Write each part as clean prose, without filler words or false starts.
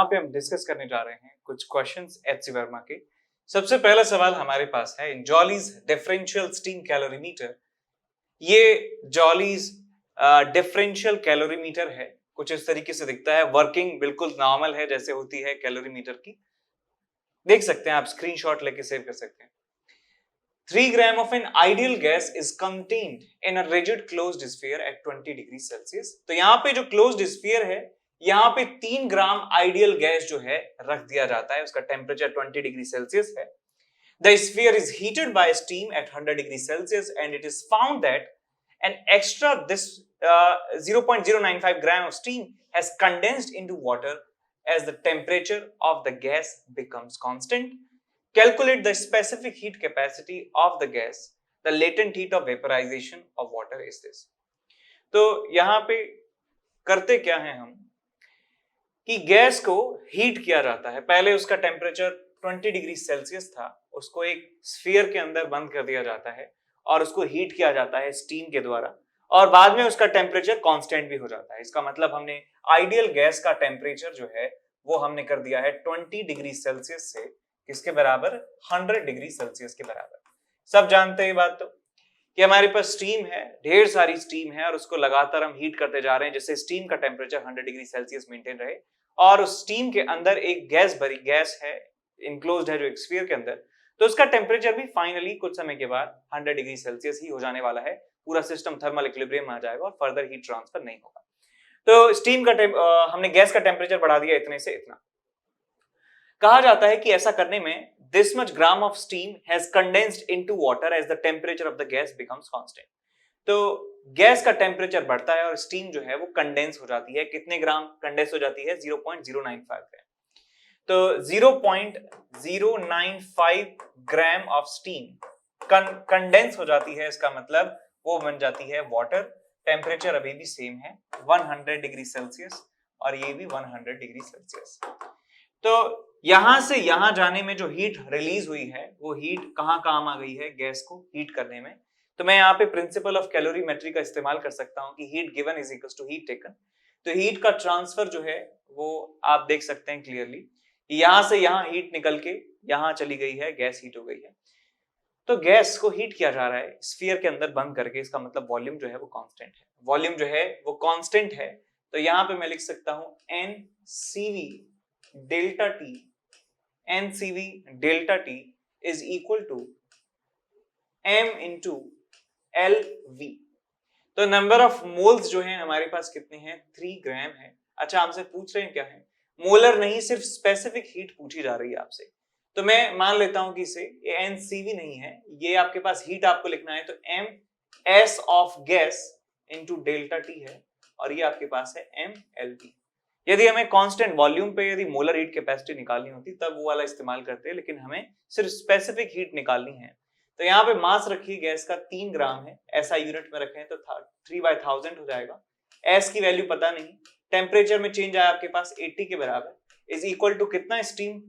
यहाँ पे हम डिस्कस करने जा रहे हैं कुछ क्वेश्चंस एचसी वर्मा के। सबसे पहला सवाल हमारे पास है, इन जॉलीज डिफरेंशियल स्टीम कैलोरीमीटर। ये जॉलीज डिफरेंशियल कैलोरीमीटर है, कुछ इस तरीके से दिखता है। वर्किंग बिल्कुल नॉर्मल है जैसे होती है कैलोरीमीटर की, देख सकते हैं आप, स्क्रीनशॉट लेके सेव कर सकते हैं। 3 ग्राम of an ideal gas is contained in a rigid closed sphere at 20 degree Celsius. तो यहाँ पे जो closed sphere है, यहाँ पे 3 ग्राम आइडियल गैस जो है रख दिया जाता है, उसका टेम्परेचर 20 डिग्री सेल्सियस है। The sphere is heated by steam at 100 degree Celsius and it is found that an extra 0.095 gram of steam has condensed into water as the temperature of the gas becomes constant. Calculate the specific heat capacity of the gas. The latent heat of vaporization of water is this. तो यहाँ पे करते क्या है हम कि gas को heat किया जाता है। पहले उसका टेम्परेचर 20 डिग्री सेल्सियस था, उसको एक स्फीयर के अंदर बंद कर दिया जाता है और उसको हीट किया जाता है स्टीम के द्वारा, और बाद में उसका टेम्परेचर कांस्टेंट भी हो जाता है। इसका मतलब हमने आइडियल गैस का टेम्परेचर जो है वो हमने कर दिया है 20 डिग्री सेल्सियस से किसके बराबर, 100 डिग्री सेल्सियस के बराबर। सब जानते हैं ये बात तो, कि हमारे पास स्टीम है, ढेर सारी स्टीम है और उसको लगातार हम हीट करते जा रहे हैं जिससे स्टीम का टेम्परेचर 100 डिग्री सेल्सियस मेंटेन रहे, और उस स्टीम के अंदर एक गैस है, इनक्लोज्ड है जो एक स्फीयर के अंदर, तो उसका टेम्परेचर भी फाइनली कुछ समय के बाद 100 डिग्री सेल्सियस ही हो जाने वाला है। पूरा सिस्टम थर्मल इक्विलिब्रियम में आ जाएगा और फर्दर हीट ट्रांसफर नहीं होगा। तो स्टीम का हमने गैस का टेम्परेचर बढ़ा दिया इतने से इतना। कहा जाता है कि ऐसा करने में this much gram of steam has condensed into water as the temperature of the gas becomes constant. तो गैस का टेम्परेचर बढ़ता है और स्टीम जो है वो कंडेंस हो जाती है। कितने ग्राम कंडेंस हो जाती है? 0.095 ग्राम। तो 0.095 ग्राम ऑफ स्टीम कंडेंस हो जाती है, इसका मतलब वो बन जाती है वाटर। टेम्परेचर अभी भी सेम है 100 डिग्री सेल्सियस और ये भी 100 डिग्री सेल्सियस। तो यहां से यहां जाने में जो हीट रिलीज हुई है वो हीट कहां काम आ गई है? गैस को हीट करने में। तो मैं यहाँ पे प्रिंसिपल ऑफ कैलोरीमेट्री का इस्तेमाल कर सकता हूं कि heat given is equal to heat taken. तो हीट का ट्रांसफर जो है वो आप देख सकते हैं क्लियरली, यहां से यहां हीट निकल के यहां चली गई है, गैस हीट हो गई है। तो गैस को हीट किया जा रहा है स्फीयर के अंदर बंद करके, इसका मतलब वॉल्यूम जो है वो कांस्टेंट है। वॉल्यूम जो है वो कांस्टेंट है, तो यहाँ पे मैं लिख सकता हूं NCV delta T, NCV delta T is equal to M into LV। तो नंबर ऑफ मोल्स जो है हमारे पास कितने हैं? 3 ग्राम है। अच्छा, हमसे पूछ रहे हैं क्या है? मोलर नहीं, सिर्फ स्पेसिफिक हीट पूछी जा रही है आपसे। तो मैं मान लेता हूं कि इसे ये NCV नहीं है, ये आपके पास हीट आपको लिखना है, तो MS of gas into delta T है और ये आपके पास है MLV। यदि हमें कांस्टेंट वॉल्यूम पे यदि मोलर हीट कैपेसिटी निकालनी होती तब वो वाला इस्तेमाल करते हैं, लेकिन हमें सिर्फ स्पेसिफिक हीट निकालनी है। तो यहाँ पे मास रखिए गैस का 3 ग्राम है, ऐसा यूनिट में रखें तो 3/1000 हो जाएगा। एस की वैल्यू पता नहीं, टेम्परेचर में चेंज आया आपके पास 80 के बराबर, इज इक्वल टू कितना स्टीम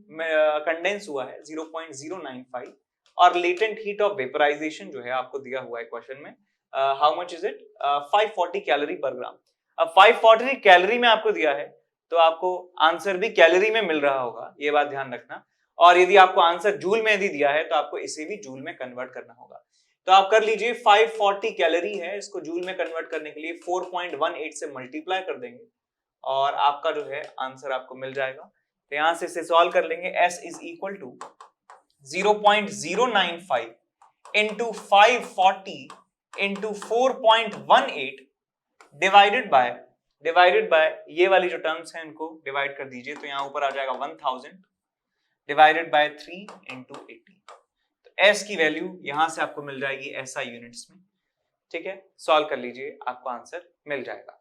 कंडेंस हुआ है? 0.095, और लेटेंट हीट ऑफ वेपराइजेशन जो है आपको दिया हुआ है क्वेश्चन में, how much is it? 540 calorie पर ग्राम। अब 540 कैलोरी में आपको दिया है तो आपको आंसर भी कैलोरी में मिल रहा होगा, ये बात ध्यान रखना। और यदि आपको आंसर जूल में यदि दिया है तो आपको इसे भी जूल में कन्वर्ट करना होगा। तो आप कर लीजिए, 540 कैलोरी है, इसको जूल में कन्वर्ट करने के लिए 4.18 से मल्टीप्लाई कर देंगे और आपका जो है आंसर आपको मिल जाएगा। तो यहां से इसे सॉल्व कर लेंगे। S is equal to 0.095 into 540 into 4.18 divided by ये वाली जो टर्म्स हैं इनको डिवाइड कर दीजिए, तो यहाँ ऊपर आ जाएगा 1000 डिवाइडेड बाय 3 इंटू 80। तो S की वैल्यू यहां से आपको मिल जाएगी SI यूनिट्स में। ठीक है, सॉल्व कर लीजिए, आपको आंसर मिल जाएगा।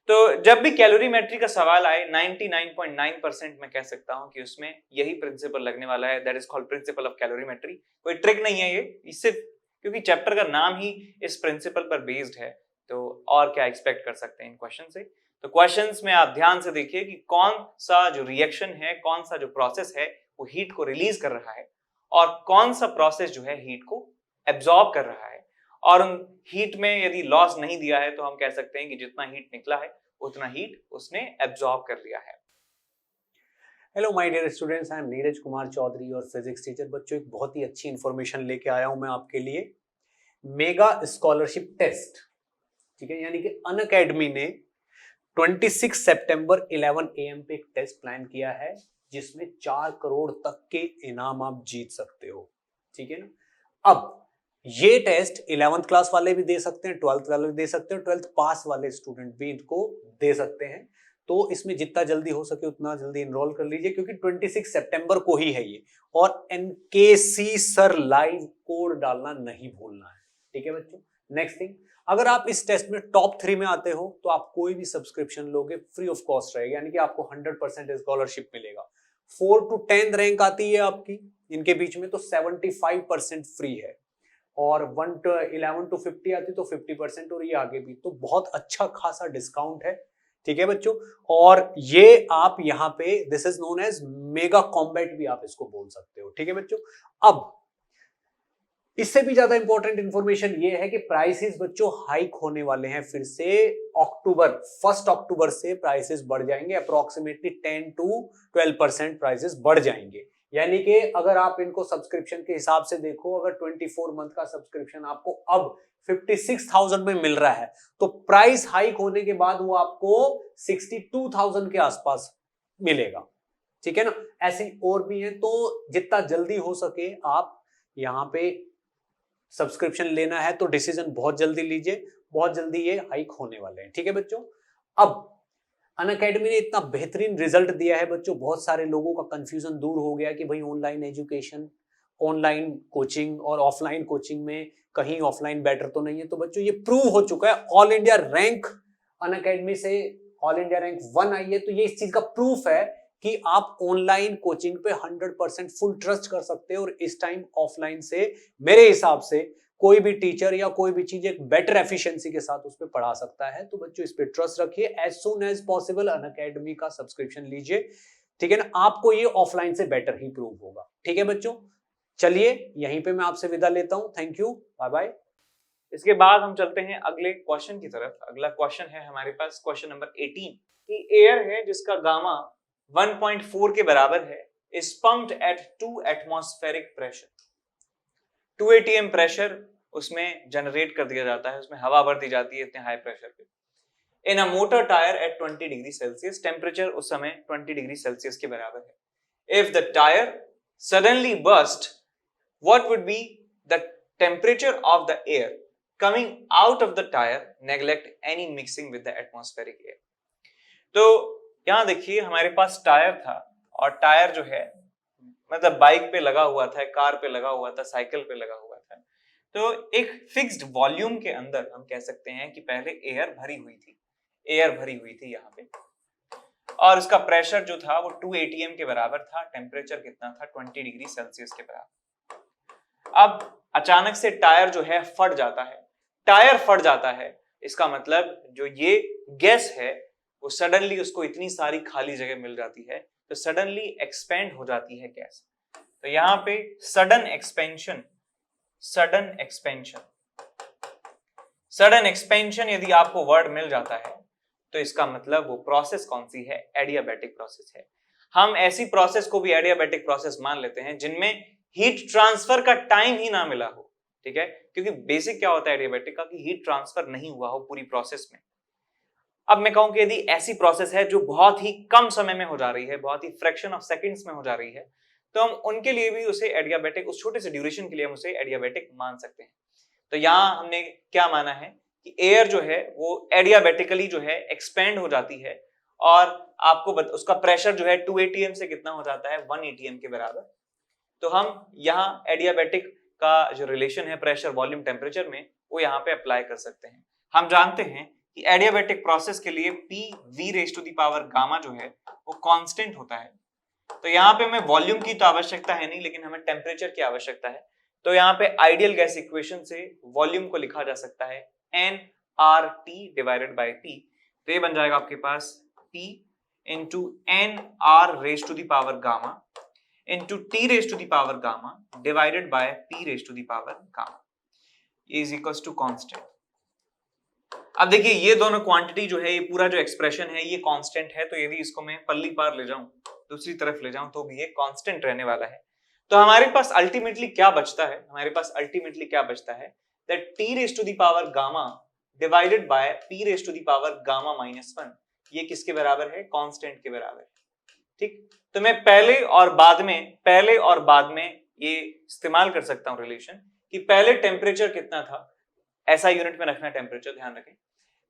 तो जब भी कैलोरीमेट्री का सवाल आए 99.9% मैं कह सकता हूं कि उसमें यही प्रिंसिपल लगने वाला है, that is called principle of calorimetry. कोई ट्रिक नहीं है ये, सिर्फ क्योंकि चैप्टर का नाम ही इस प्रिंसिपल पर बेस्ड है, तो और क्या एक्सपेक्ट कर सकते हैं इन क्वेश्चन से। तो क्वेश्चंस में आप ध्यान से देखिए कि कौन सा जो रिएक्शन है, कौन सा जो प्रोसेस है वो हीट को रिलीज कर रहा है और कौन सा प्रोसेस जो है हीट को एब्जॉर्ब कर रहा है। और उन हीट में यदि लॉस नहीं दिया है तो हम कह सकते हैं कि जितना हीट निकला है उतना हीट उसने एब्जॉर्ब कर लिया है। Hello my dear students, I am Neeraj Kumar Chaudhary और फिजिक्स टीचर। बच्चों, एक बहुत ही अच्छी इंफॉर्मेशन लेके आया हूं मैं आपके लिए। मेगा स्कॉलरशिप टेस्ट, ठीक है, यानी कि अनअकैडमी ने 26 सितंबर 11 AM पे एक टेस्ट प्लान किया है जिसमें 4 करोड़ तक के इनाम आप जीत सकते हो, ठीक है ना। अब ये टेस्ट 11th क्लास वाले भी दे सकते हैं, 12th वाले भी दे सकते हैं, 12th पास वाले स्टूडेंट भी इनको दे सकते हैं। तो इसमें जितना जल्दी हो सके उतना जल्दी एनरोल कर लीजिए, क्योंकि 26 सितंबर को ही है ये। और एनकेसी सर लाइव कोड डालना नहीं भूलना है, ठीक है बच्चों। नेक्स्ट थिंग, अगर आप इस टेस्ट में टॉप 3 में आते हो तो आप कोई भी सब्सक्रिप्शन लोगे फ्री ऑफ कॉस्ट रहेगा, यानी कि आपको 100% स्कॉलरशिप मिलेगा। 4 to 10 रैंक आती है आपकी इनके बीच में तो 75% फ्री है, और 11 to 50 आती तो 50%, और ये आगे भी तो बहुत अच्छा खासा डिस्काउंट है, ठीक है बच्चों। और ये आप यहाँ पे this is known as mega combat भी आप इसको बोल सकते हो, ठीक है बच्चों। अब इससे भी ज्यादा इंपॉर्टेंट इंफॉर्मेशन ये है कि प्राइसेस बच्चों हाइक होने वाले हैं फिर से। 1 अक्टूबर से प्राइसेस बढ़ जाएंगे, अप्रोक्सीमेटली 10 to 12% प्राइसेस बढ़ जाएंगे। यानी कि अगर आप इनको सब्सक्रिप्शन के हिसाब से देखो, अगर 24 मंथ का सब्सक्रिप्शन आपको अब 56,000 में मिल रहा है तो प्राइस हाइक होने के बाद वो आपको 62,000 के आसपास मिलेगा, ठीक है ना। ऐसे और भी है, तो जितना जल्दी हो सके आप यहाँ पे सब्सक्रिप्शन लेना है तो डिसीजन बहुत जल्दी लीजिए, बहुत जल्दी ये हाइक होने वाले हैं, ठीक है बच्चों। अब अनअकैडमी ने इतना बेहतरीन रिजल्ट दिया है बच्चों, बहुत सारे लोगों का कंफ्यूजन दूर हो गया कि भाई ऑनलाइन एजुकेशन, ऑनलाइन कोचिंग और ऑफलाइन कोचिंग में कहीं ऑफलाइन बेटर तो नहीं है। तो बच्चों ये प्रूव हो चुका है, ऑल इंडिया रैंक अनअकैडमी से ऑल इंडिया रैंक 1 आई है, तो ये इस चीज का प्रूफ है कि आप ऑनलाइन कोचिंग पे 100% फुल ट्रस्ट कर सकते हो। और इस टाइम ऑफलाइन से मेरे हिसाब से कोई भी टीचर या कोई भी चीज एक बेटर एफिशिएंसी के साथ उस पर पढ़ा सकता है। तो बच्चों इस पे ट्रस्ट रखिए, as soon as possible Unacademy का सब्सक्रिप्शन लीजिए, ठीक है ना। आपको ये ऑफलाइन से बेटर ही प्रूव होगा, ठीक है बच्चों। चलिए यहीं पे मैं आपसे विदा लेता हूं, थैंक यू, बाय बाय। इसके बाद हम चलते हैं अगले क्वेश्चन की तरफ। अगला क्वेश्चन है हमारे पास क्वेश्चन नंबर 18 कि एयर है जिसका गामा 1.4 के बराबर है is pumped at 2 atmospheric pressure। 2 atm pressure उसमें जनरेट कर दिया जाता है, उसमें हवा भर दी जाती है इतने हाई प्रेशर पे। In a motor tyre at 20 degree Celsius, temperature उस समय 20 डिग्री सेल्सियस के बराबर है। If the tyre suddenly burst, what would be the temperature of the air coming out of the tire, neglect any mixing with the atmospheric air। तो यहां देखिए हमारे पास tyre था, और टायर जो है मतलब बाइक पे लगा हुआ था, कार पे लगा हुआ था, साइकिल पे लगा हुआ था। तो एक फिक्स्ड वॉल्यूम के अंदर हम कह सकते हैं कि पहले एयर भरी हुई थी यहाँ पे, और उसका प्रेशर जो था वो 2 atm के बराबर था, टेम्परेचर कितना था 20 डिग्री सेल्सियस के बराबर। अब अचानक से टायर जो है फट जाता है, टायर फट जाता है, इसका मतलब जो ये गैस है वो सडनली उसको इतनी सारी खाली जगह मिल जाती है तो सडनली एक्सपेंड हो जाती है गैस। तो यहां पे सडन एक्सपेंशन यदि आपको वर्ड मिल जाता है तो इसका मतलब वो प्रोसेस कौन सी है, एडियाबैटिक प्रोसेस है। हम ऐसी प्रोसेस को भी एडियाबैटिक प्रोसेस मान लेते हैं जिनमें हीट ट्रांसफर का टाइम ही ना मिला हो, ठीक है, क्योंकि बेसिक क्या होता है एडियाबैटिक का कि हीट ट्रांसफर नहीं हुआ हो पूरी प्रोसेस में। अब मैं कहूं कि यदि ऐसी प्रोसेस है जो बहुत ही कम समय में हो जा रही है, बहुत ही फ्रैक्शन ऑफ सेकंड्स में हो जा रही है, तो हम उनके लिए भी उसे एडियाबैटिक, उस छोटे से ड्यूरेशन के लिए हम उसे एडियाबैटिक मान सकते हैं। तो यहां हमने क्या माना है कि एयर जो है वो एडियाबैटिकली जो है एक्सपेंड हो जाती है, और आपको उसका प्रेशर जो है 2 atm से कितना हो जाता है 1 atm के बराबर। तो हम यहाँ एडियाबैटिक का जो रिलेशन है प्रेशर वॉल्यूम टेम्परेचर में वो यहाँ पे अप्लाई कर सकते हैं। हम जानते हैं कि एडियाबैटिक प्रोसेस के लिए P V raise to the power gamma जो है वो कांस्टेंट होता है। तो यहाँ पे हमें वॉल्यूम की तो आवश्यकता है नहीं, लेकिन हमें टेम्परेचर की आवश्यकता है। तो यहाँ पे आइडियल गैस इक्वेशन से वॉल्यूम को लिखा जा सकता है nRT डिवाइडेड बाय P। तो ये बन जाएगा आपके पास P into nR raise to the power gamma into T raise to the power gamma divided by P raise to the power gamma is equals to constant. अब देखिए ये दोनों क्वांटिटी जो है, ये पूरा जो एक्सप्रेशन है ये कांस्टेंट है, तो यदि इसको मैं पल्ली पार ले जाऊं दूसरी तरफ ले जाऊं तो भी ये कांस्टेंट रहने वाला है। तो हमारे पास अल्टीमेटली क्या बचता है, हमारे पास अल्टीमेटली क्या बचता है, that t raise to the power gamma divided by p raise to the power gamma minus 1, ये किसके बराबर है, कांस्टेंट के बराबर है। ठीक, तो मैं पहले और बाद में ये इस्तेमाल कर सकता हूं रिलेशन कि पहले टेम्परेचर कितना था, ऐसा यूनिट में रखना टेम्परेचर, ध्यान रखें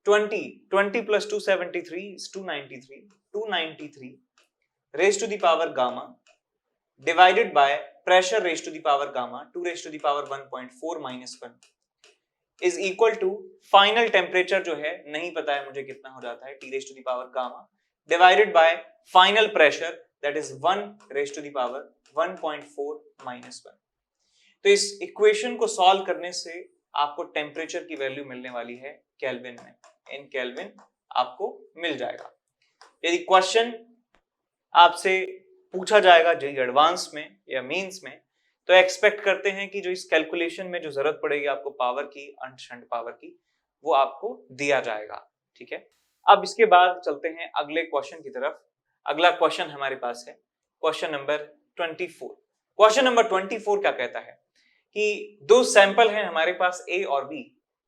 20 plus 273 is 293 raised to the power gamma divided by pressure raised to the power gamma 2 raised to the power 1.4 minus 1 is equal to final temperature जो है नहीं पता है मुझे कितना हो जाता है, T raised to the power gamma divided by final pressure that is 1 raised to the power 1.4 minus 1। तो इस इक्वेशन को सॉल्व करने से आपको टेम्परेचर की वैल्यू मिलने वाली है केल्विन में, इन केल्विन आपको मिल जाएगा। यदि क्वेश्चन आपसे पूछा जाएगा जेईई एडवांस में या मेंस में, तो एक्सपेक्ट करते हैं कि जो इस कैलकुलेशन में जो जरूरत पड़ेगी आपको पावर की, अंश शंट पावर की, वो आपको दिया जाएगा। ठीक है, अब इसके बाद चलते हैं अगले क्वेश्चन की तरफ। अगला क्वेश्चन हमारे पास है क्वेश्चन नंबर 24। क्वेश्चन नंबर 24 क्या कहता है कि दो सैंपल हैं हमारे पास A और B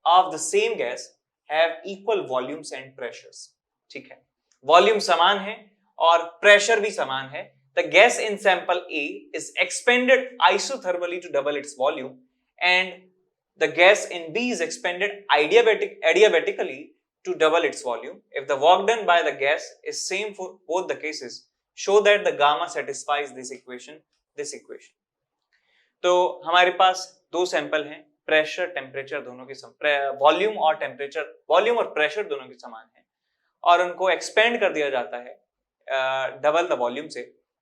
of the same guys have equal volumes and pressures. ठीक है, वॉल्यूम समान है और प्रेशर भी समान है। The gas in sample A is expanded isothermally to double its volume and the gas in B is expanded adiabatically to double its volume. If the work done by the gas is same for both the cases, show that the gamma satisfies this equation. तो हमारे पास दो sample हैं, pressure temperature दोनों के volume और temperature, volume और pressure दोनों के समान है और उनको एक्सपेंड कर दिया जाता है डबल द वॉल्यूम से,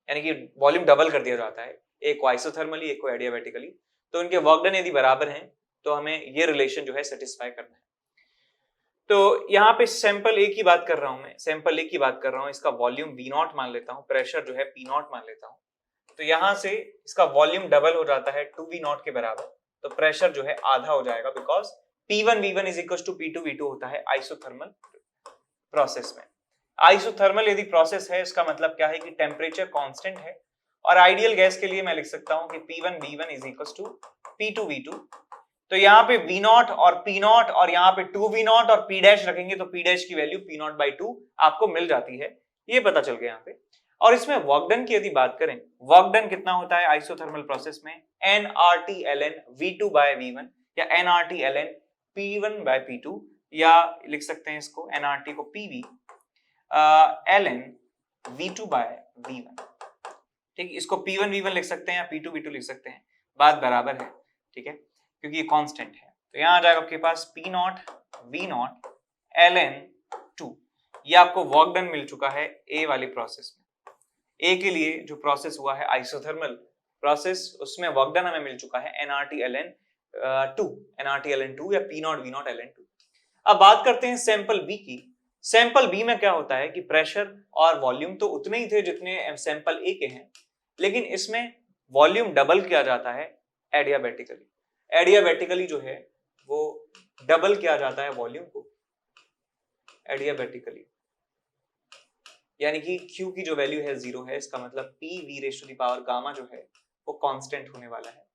यानी कि वॉल्यूम डबल कर दिया जाता है, एक को आइसोथर्मली एक को एडियाबैटिकली। तो उनके वर्क डन यदि बराबर हैं तो हमें ये रिलेशन जो है सेटिस्फाई करना है। तो यहाँ पे सैंपल ए की बात कर रहा हूं मैं, सैंपल ए की बात कर रहा हूं, इसका वॉल्यूम V0 मान लेता हूं, प्रेशर जो है P0 मान लेता हूं। तो यहां से इसका वॉल्यूम डबल हो जाता है 2V0 के बराबर, तो प्रेशर जो है आधा हो जाएगा, because P1V1 is equal to P2V2 होता है आइसोथर्मल प्रोसेस में। आइसोथर्मल यदि प्रोसेस है, इसका मतलब क्या है कि टेम्परेचर कांस्टेंट है, और आइडियल गैस के लिए मैं लिख सकता हूं कि P1V1 is equal to P2V2। तो यहाँ पे V0 और P0 और यहाँ पे 2V0 और P डैश रखेंगे तो P डैश की वैल्यू P0/2 आपको मिल जाती है, ये पता चल गया यहाँ पे। और इसमें वर्क डन की यदि बात करें, वर्क डन कितना होता है आइसोथर्मल प्रोसेस में, nRT ln V2/V1 या nRT ln P1/P2, या लिख सकते हैं इसको nRT को PV ln V2/V1। ठीक, इसको P1V1 लिख सकते हैं या P2V2 लिख सकते हैं, बात बराबर है। ठीक है, क्योंकि ये कांस्टेंट है। तो यहाँ आ जाएगा आपके पास P0 V0 ln 2। ये आपको वर्क डन मिल चुका है ए वाली प्रोसेस में। ए के लिए जो प्रोसेस हुआ है आइसोथर्मल प्रोसेस, उसमें वर्क डन हमें मिल चुका है nRT ln 2 या P0 V0 ln 2। अब बात करते हैं सैंपल बी की। सैंपल बी में क्या होता है कि प्रेशर और वॉल्यूम तो उतने ही थे जितने सैंपल ए के हैं, लेकिन इसमें वॉल्यूम डबल किया जाता है एडियाबैटिकली। एडियाबैटिकली जो है वो डबल किया जाता है वॉल्यूम को एडियाबैटिकली, यानी कि Q की जो वैल्यू है 0 है, इसका मतलब PV raise to the power gamma जो है वो कांस्टेंट होने वाला है।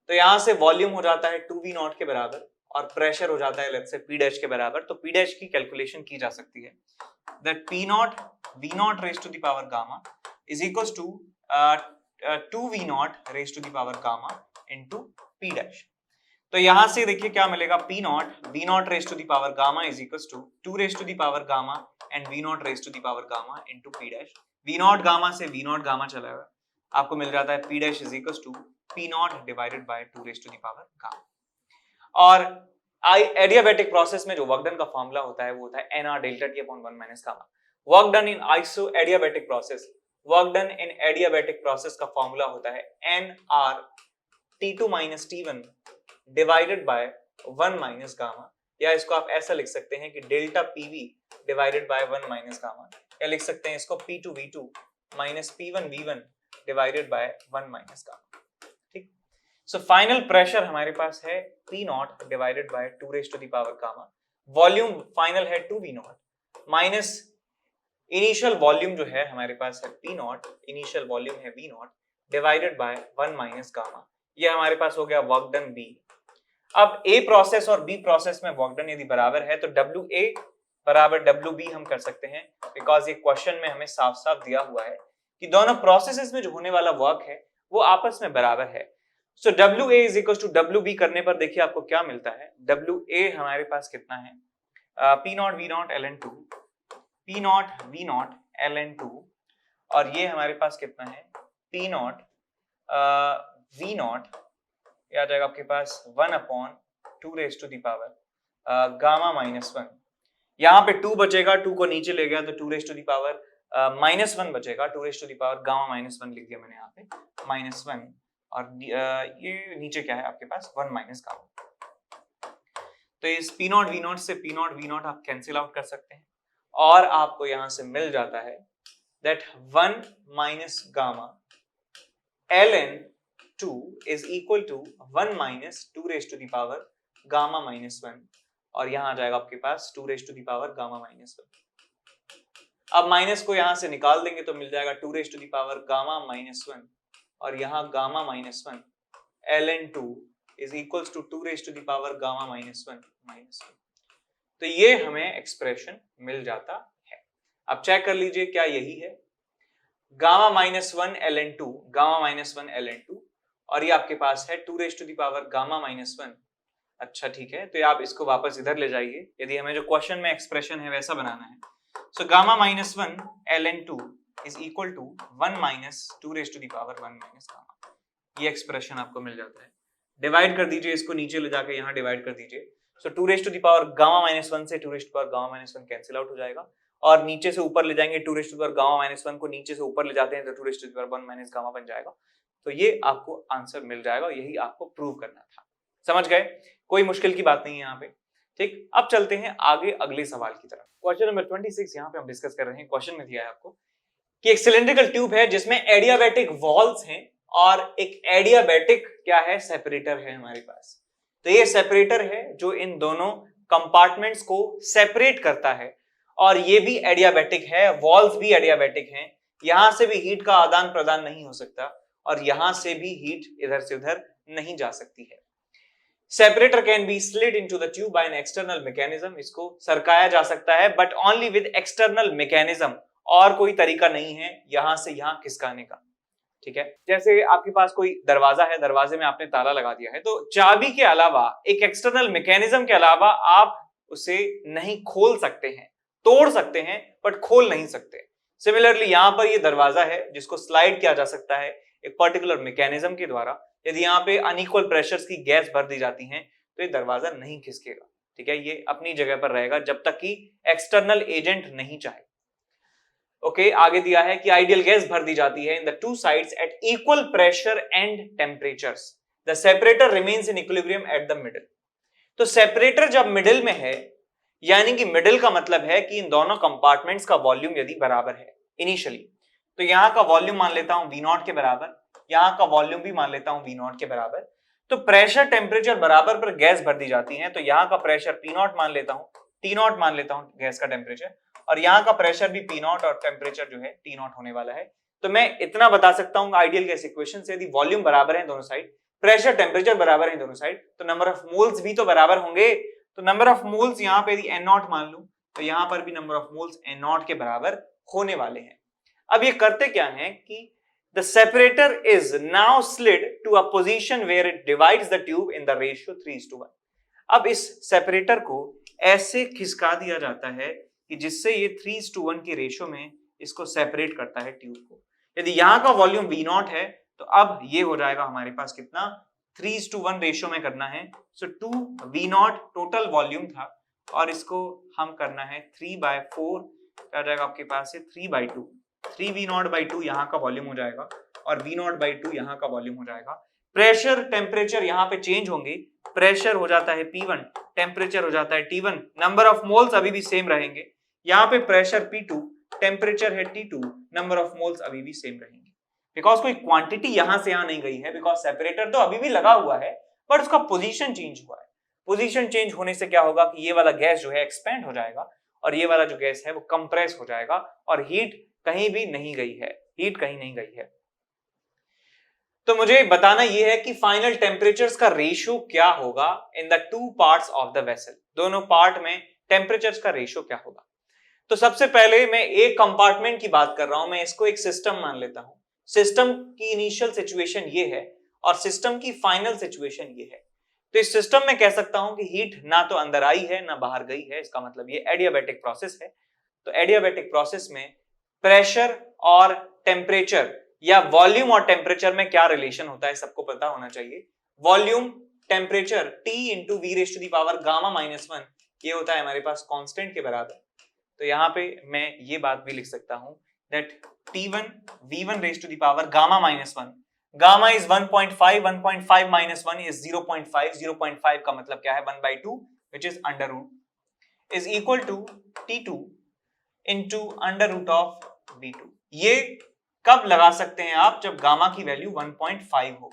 तो यहां से वॉल्यूम हो जाता है 2V0 के बराबर और प्रेशर हो जाता है लेट्स से P डैश के बराबर। तो P डैश की कैलकुलेशन की जा सकती है that P0 V0 raise to the power gamma is equals to 2V0 raise to the power gamma into P dash. तो यहां से देखिए क्या मिलेगा, P0 V0 raise to the power gamma is equals to 2 raise to the power gamma and V0 raise to the power gamma into P dash. V0 gamma से V0 gamma चला गया, आपको मिल जाता है P dash is equals to P0 divided by 2 raise to the power gamma. और adiabatic process में जो वर्क डन का फॉर्मूला होता है वो होता है nR delta T upon 1 minus gamma. Work done in iso adiabatic process, work done in adiabatic process का फॉर्मूला होता है nR T2 minus T1 divided by 1 minus gamma, या इसको आप ऐसा लिख सकते हैं कि delta PV divided by 1 minus gamma, या लिख सकते हैं इसको P2V2 minus P1V1 divided by 1 minus gamma. ठीक, सो फाइनल प्रेशर हमारे पास है P0 divided by 2 raise to the power gamma, volume final है 2V0 माइनस इनिशियल वॉल्यूम जो है हमारे पास है पी नॉट, इनिशियल वॉल्यूम है V naught divided by 1 minus gamma. ये हमारे पास हो गया वर्क डन बी। अब ए प्रोसेस और बी प्रोसेस में वर्क डन यदि बराबर है तो डब्ल्यू ए बराबर डब्ल्यू बी हम कर सकते हैं, बिकॉज ये क्वेश्चन में हमें साफ साफ दिया हुआ है कि दोनों प्रोसेसेस में जो होने वाला वर्क है वो आपस में बराबर है। So W A is equal to W B करने पर देखिए आपको क्या मिलता है। डब्ल्यू ए हमारे पास कितना है, P naught V naught L N two, P naught V naught L N two, और ये हमारे पास कितना है पी नॉट वी नॉट, ये आ जाएगा आपके पास 1/2 raise to the power gamma minus 1। यहाँ पे 2 बचेगा, 2 को नीचे ले गया तो 2 रेज टू दी पावर -1 बचेगा, 2 raise to the power gamma -1 लिख दिया मैंने यहाँ पे -1, और ये नीचे क्या है आपके पास 1 माइनस गामा। तो इस पी नॉट वी नॉट से पी नॉट वी नॉट आप कैंसिल आउट कर सकते हैं और आपको यहाँ से मिल जाता है that 1 minus gamma ln2 is equal to 1 minus 2 raised to the power gamma minus 1, और यहाँ आ जाएगा आपके पास 2 raised to the power gamma minus 1। अब माइनस को यहाँ से निकाल देंगे तो मिल जाएगा 2 raised to the power gamma minus 1, और यहाँ gamma minus 1 ln2 is equals to 2 raised to the power gamma minus 1 minus 1। तो ये हमें एक्सप्रेशन मिल जाता है। अब चेक कर लीजिए क्या यही है, गामा -1 ln2, गामा -1 ln2, और ये आपके पास है 2 raise to the power gamma -1। अच्छा ठीक है, तो आप इसको वापस इधर ले जाइए यदि हमें जो क्वेश्चन में एक्सप्रेशन है वैसा बनाना है। So gamma -1 ln2 is equal to 1 minus 2 raise to the power 1 minus gamma. ये एक्सप्रेशन आपको मिल जाता है। डिवाइड कर दीजिए इसको, नीचे ले जाकर यहाँ डिवाइड कर दीजिए। So 2 raise to the power gamma -1 से 2 raise to power gamma -1 cancel out हो जाएगा, और नीचे से ऊपर ले जाएंगे 2 रेज टू पावर गामा -1 को नीचे से ऊपर ले जाते हैं तो 2 raise to power 1 minus gamma बन जाएगा। तो ये आपको आंसर मिल जाएगा, यही आपको प्रूव करना था। समझ गए, कोई मुश्किल की बात नहीं है यहाँ पे। ठीक, अब चलते हैं आगे अगले सवाल की तरफ। क्वेश्चन नंबर 26 यहाँ पे हम डिस्कस कर रहे हैं। क्वेश्चन में दिया है आपको कि एक सिलिंड्रिकल ट्यूब है जिसमें एडियाबैटिक वॉल्स हैं और एक एडियाबैटिक क्या है सेपरेटर है हमारे पास। तो ये सेपरेटर है जो इन दोनों कंपार्टमेंट्स को सेपरेट करता है, और ये भी एडियाबैटिक है, वॉल्स भी एडियाबैटिक हैं। यहां से भी हीट का आदान प्रदान नहीं हो सकता और यहां से भी हीट इधर से उधर नहीं जा सकती है। Separator can be slid into the tube bye an external mechanism, इसको सरकाया जा सकता है but only with external mechanism, और कोई तरीका नहीं है यहां से यहां खिसकाने का। ठीक है, जैसे आपके पास कोई दरवाजा है, दरवाजे में आपने ताला लगा दिया है, तो चाबी के अलावा एक एक्सटर्नल मैकेनिज्म के अलावा आप उसे नहीं खोल सकते हैं, तोड़ सकते हैं बट खोल नहीं सकते। सिमिलरली यहां पर ये दरवाजा है जिसको स्लाइड किया जा सकता है एक पर्टिकुलर मैकेनिज्म के द्वारा। यदि यहाँ पे अनइक्वल प्रेशर्स की गैस भर दी जाती है तो ये दरवाजा नहीं खिसकेगा। ठीक है, ये अपनी जगह पर रहेगा जब तक कि एक्सटर्नल एजेंट नहीं चाहे। ओके, आगे दिया है कि आइडियल गैस भर दी जाती है in the two sides at equal pressure and temperatures, the separator remains in equilibrium at the middle. तो सेपरेटर जब मिडिल में है, यानी कि मिडिल का मतलब है कि इन दोनों कंपार्टमेंट्स का वॉल्यूम यदि बराबर है इनिशियली, तो यहाँ का वॉल्यूम मान लेता हूं V0 के बराबर, यहाँ का वॉल्यूम भी मान लेता हूं V0 के बराबर, तो प्रेशर टेम्परेचर बराबर पर गैस भर दी जाती है। तो यहाँ का प्रेशर P0 मान लेता हूं, T0 मान लेता हूं गैस का टेम्परेचर, और यहाँ का प्रेशर भी P0 और टेम्परेचर जो है T0 होने वाला है। तो मैं इतना बता सकता हूं आइडियल गैस इक्वेशन से, यदि वॉल्यूम बराबर है दोनों साइड, प्रेशर टेम्परेचर बराबर है दोनों साइड, तो नंबर ऑफ मोल्स भी तो बराबर होंगे। तो नंबर ऑफ मोल्स यहाँ पे यदि N0 मान लूं तो यहाँ पर भी नंबर ऑफ मोल्स N0 के बराबर होने वाले हैं। अब ये करते क्या है कि the separator is now slid to a position where it divides the tube in the ratio 3:1। अब इस सेपरेटर को ऐसे खिसका दिया जाता है कि जिससे ये 3:1 की रेशियो में इसको सेपरेट करता है ट्यूब को। यदि यहाँ का वॉल्यूम V0 है तो अब ये हो जाएगा हमारे पास कितना, 3:1 रेशियो में करना है। सो 2 V0 टोटल वॉल्यूम था और इसको हम करना है 3/4, क्या जाएगा आपके पास है 3/2, 3V0/2 यहाँ का वॉल्यूम हो जाएगा और V0/2 यहाँ का वॉल्यूम हो जाएगा। प्रेशर टेम्परेचर यहाँ पे चेंज होंगे, प्रेशर हो जाता है P1, टेम्परेचर हो जाता है T1, नंबर ऑफ मोल्स अभी भी सेम रहेंगे। यहाँ पे प्रेशर P2, टेम्परेचर है T2, नंबर ऑफ मोल्स अभी भी सेम रहेंगे, बिकॉज कोई क्वांटिटी यहां से यहां नहीं गई है, बिकॉज सेपरेटर तो अभी भी लगा हुआ है बट उसका पोजीशन चेंज हुआ है। पोजीशन चेंज होने से क्या होगा कि ये वाला गैस जो है एक्सपेंड हो जाएगा और ये वाला जो गैस है वो कंप्रेस हो जाएगा और हीट कहीं भी नहीं गई है, हीट कहीं नहीं गई है। तो मुझे बताना यह है कि फाइनल टेम्परेचर्स का रेशियो क्या होगा इन the two parts of the vessel, दोनों पार्ट में टेम्परेचर्स का रेशियो क्या होगा। तो सबसे पहले मैं एक कंपार्टमेंट की बात कर रहा हूं, मैं इसको एक सिस्टम मान लेता हूं। सिस्टम की इनिशियल सिचुएशन ये है और सिस्टम की फाइनल सिचुएशन ये है। तो इस सिस्टम में कह सकता हूं कि हीट ना तो अंदर आई है ना बाहर गई है, इसका मतलब ये एडियाबैटिक प्रोसेस है। तो एडियाबैटिक प्रोसेस में प्रेशर और टेम्परेचर या वॉल्यूम और टेम्परेचर में क्या रिलेशन होता है सबको पता होना चाहिए। Volume temperature T into V raise to the power gamma minus 1 ये होता है हमारे पास कांस्टेंट के बराबर। तो यहाँ पे मैं ये बात भी लिख सकता हूं that T1 V1 raise to the power gamma minus 1, gamma is 1.5, 1.5 minus 1 is 0.5, 0.5 का मतलब क्या है 1/2 which is under root is equal to T2 into under root of V2। ये कब लगा सकते हैं आप? जब गामा की वैल्यू 1.5 हो,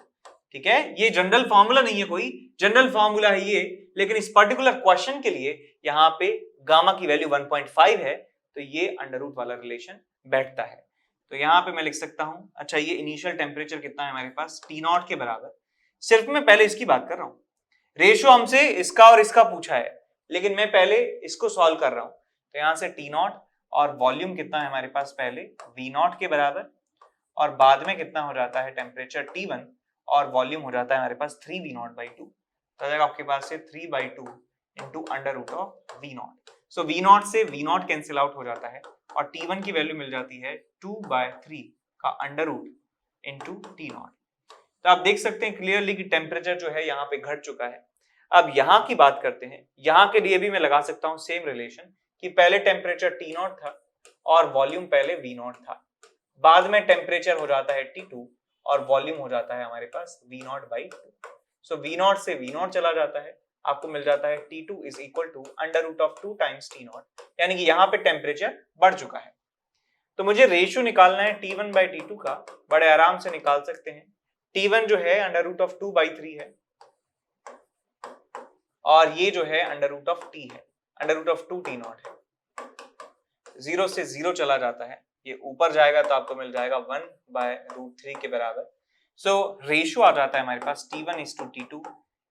ठीक है। ये जनरल फॉर्मूला नहीं है, कोई जनरल फॉर्मूला है ये, लेकिन इस पर्टिकुलर क्वेश्चन के लिए यहाँ पे गामा की वैल्यू 1.5 है तो ये अंडर रूट वाला रिलेशन बैठता है। तो यहाँ पे मैं लिख सकता हूं, अच्छा ये इनिशियल टेम्परेचर कितना है हमारे पास T0 के बराबर। सिर्फ मैं पहले इसकी बात कर रहा हूं, रेशियो हमसे इसका और इसका पूछा है, लेकिन मैं पहले इसको सॉल्व कर रहा हूं। तो यहाँ से T0 और वॉल्यूम कितना है हमारे पास, पहले V0 के बराबर और बाद में कितना हो जाता है टेम्परेचर T1 और वॉल्यूम हो जाता है हमारे पास 3V0/2। तो आ जाएगा आपके पास से 3/2 into under root of V0। So V0 से V0 कैंसिल आउट हो जाता है और T1 की वैल्यू मिल जाती है 2/3 का अंडर रूट इंटू T0। तो आप देख सकते हैं क्लियरली कि टेम्परेचर जो है यहाँ पे घट चुका है। अब यहाँ की बात करते हैं, यहाँ के लिए भी मैं लगा सकता हूँ सेम रिलेशन कि पहले टेम्परेचर T0 था और वॉल्यूम पहले V0 था, बाद में टेम्परेचर हो जाता है T2 और वॉल्यूम हो जाता है हमारे पास V0/2। सो V0 से V0 चला जाता है, आपको मिल जाता है T2 is equal to under root of 2 times T0, यानी कि यहाँ पे टेम्परेचर बढ़ चुका है। तो मुझे रेशियो निकालना है T1/T2 का, बड़े आराम से निकाल सकते हैं। T1 जो है अंडर रूट ऑफ 2/3 है और ये जो है अंडर रूट ऑफ T है, अंडर रूट ऑफ 2 T0 है। 0 से 0 चला जाता है, ये ऊपर जाएगा तो आपको मिल जाएगा 1/√3 के बराबर। सो रेशियो आ जाता है हमारे पास T1:T2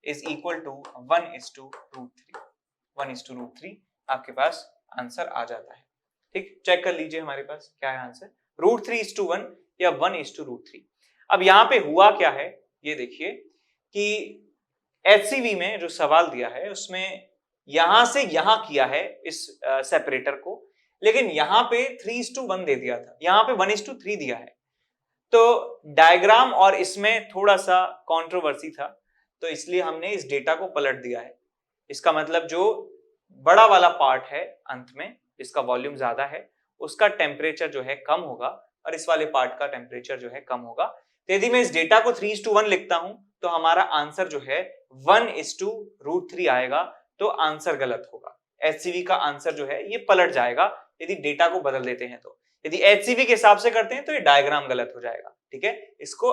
इज इक्वल टू 1:√3, 1:√3 आपके पास आंसर आ जाता है। ठीक, चेक कर लीजिए हमारे पास क्या है आंसर, √3:1 या 1:√3। अब यहाँ पे हुआ क्या है ये देखिए कि HCV में जो सवाल दिया है उसमें यहां से यहां किया है इस सेपरेटर को, लेकिन यहाँ पे 3:1 दे दिया था, यहाँ पे 1:3 दिया है। तो डायग्राम और इसमें थोड़ा सा कंट्रोवर्सी था, तो इसलिए हमने इस डेटा को पलट दिया है। इसका मतलब जो बड़ा वाला पार्ट है अंत में, जिसका वॉल्यूम ज्यादा है, उसका टेम्परेचर जो है कम होगा और इस वाले पार्ट का टेम्परेचर जो है कम होगा। तो यदि मैं इस डेटा को 3:1 लिखता हूं तो हमारा आंसर जो है 1:√3 आएगा, तो आंसर गलत होगा। HCV का आंसर जो है ये पलट जाएगा यदि डेटा को बदल देते हैं। तो यदि HCV के हिसाब से करते हैं तो ये डायग्राम गलत हो जाएगा, ठीक है। इसको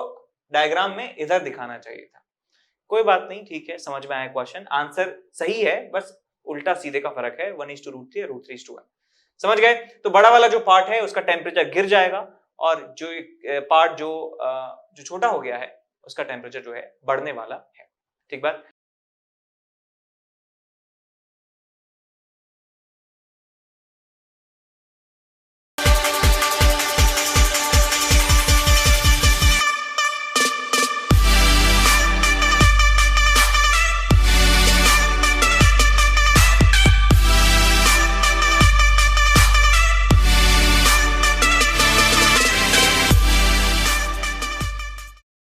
डायग्राम में इधर दिखाना चाहिए था, कोई बात नहीं, ठीक है, समझ में आया क्वेश्चन। आंसर सही है, बस उल्टा सीधे का फर्क है, 1:√3 और √3:1। समझ गए? तो बड़ा वाला जो पार्ट है उसका टेम्परेचर गिर जाएगा और जो पार्ट जो छोटा हो गया है उसका टेम्परेचर जो है बढ़ने वाला है। ठीक बात।